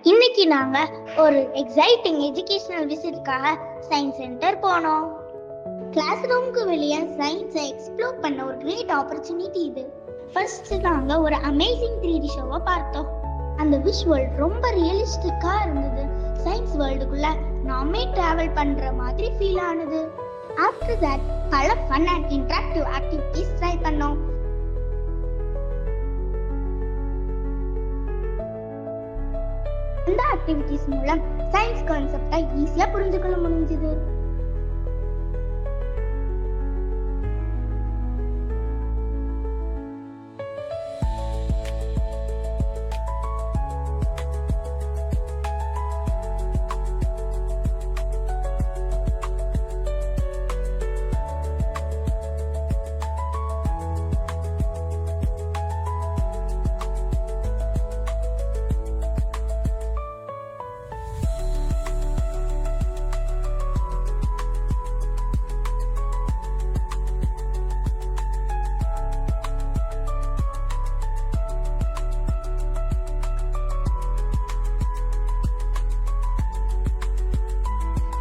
இன்னைக்கு நாங்க ஒரு எக்ஸைட்டிங் எஜுகேஷனல் விசிட்காக சயின்ஸ் சென்டர் போனோம். கிளாஸ் ரூமுக்கு வெளியே சயின்ஸை எக்ஸ்ப்ளோர் பண்ண ஒரு கிரேட் ஆப்பர்ச்சுனிட்டி இது. ஃபர்ஸ்ட் நாங்க ஒரு அமேசிங் 3D ஷோவை பார்த்தோம். அந்த விஷுவல் ரொம்ப ரியலிஸ்டிக்கா இருந்தது. சயின்ஸ் வேர்ல்டுக்குள்ள நாமே டிராவல் பண்ற மாதிரி ஃபீல் ஆனது. ஆஃப்டர் தட் பல fun and interactive activities try பண்ணோம். இந்த ஆக்டிவிட்டிஸ் மூலம் சயின்ஸ் கான்செப்டை ஈஸியா புரிஞ்சுக்கொள்ள முடிஞ்சது.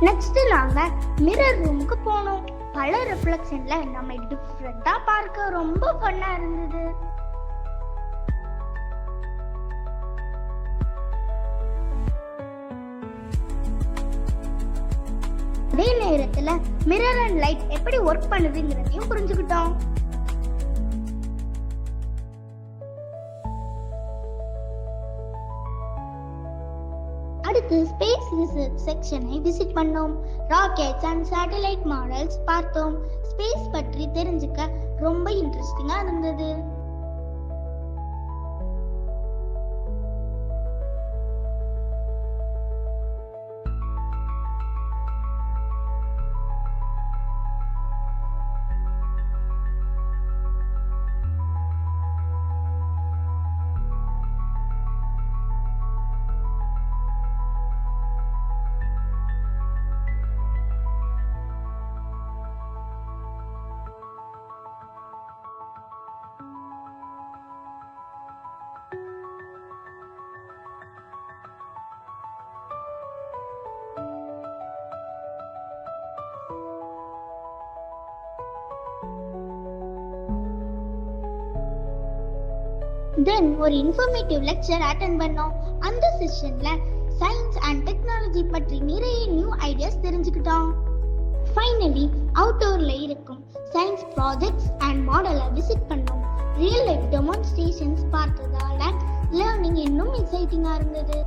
நெக்ஸ்ட் நாங்க மிரர் ரூமுக்கு போனோம். பல ரிஃப்ளெக்ஷன்ல நம்ம டிஃப்ரெண்டா பார்க்க ரொம்ப ஃபன்னா இருந்தது. அதே நேரத்துல மிரர் அண்ட் லைட் எப்படி ஒர்க் பண்ணுதுங்கிறதையும் புரிஞ்சுக்கிட்டோம். அடுத்து ஸ்பேஸ் ரிசர்ச் செக்ஷனை விசிட் பண்ணோம். ராக்கெட்ஸ் அண்ட் சேட்டலைட் மாடல்ஸ் பார்த்தோம். ஸ்பேஸ் பற்றி தெரிஞ்சுக்க ரொம்ப இன்ட்ரெஸ்டிங்கா இருந்தது. தென் ஒரு இன்ஃபர்மேட்டிவ் லெக்சர் அட்டெண்ட் பண்ணோம். அந்த செஷன்ல சயின்ஸ் அண்ட் டெக்னாலஜி பற்றி நிறைய நியூ ஐடியாஸ் தெரிஞ்சுக்கிட்டோம். ஃபைனலி அவுட்டோர்ல இருக்கும் சயின்ஸ் ப்ராஜெக்ட்ஸ் அண்ட் மாடலை விசிட் பண்ணோம். ரியல் லைஃப் டெமான்ஸ்ட்ரேஷன்ஸ் பார்த்ததால லேர்னிங் இன்னும் எக்ஸைட்டிங்கா இருந்தது.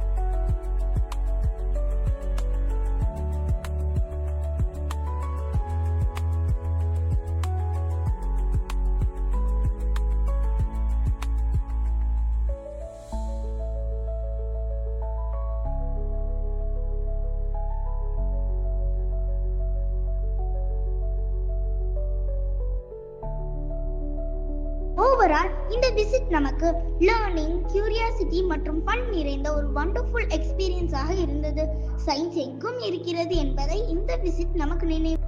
ஓவரால் இந்த விசிட் நமக்கு லேர்னிங், கியூரியாசிட்டி மற்றும் ஃபன் நிறைந்த ஒரு வண்டர்ஃபுல் எக்ஸ்பீரியன்ஸாக இருந்தது. சயின்ஸ் எங்கும் இருக்கிறது என்பதை இந்த விசிட் நமக்கு நினைவு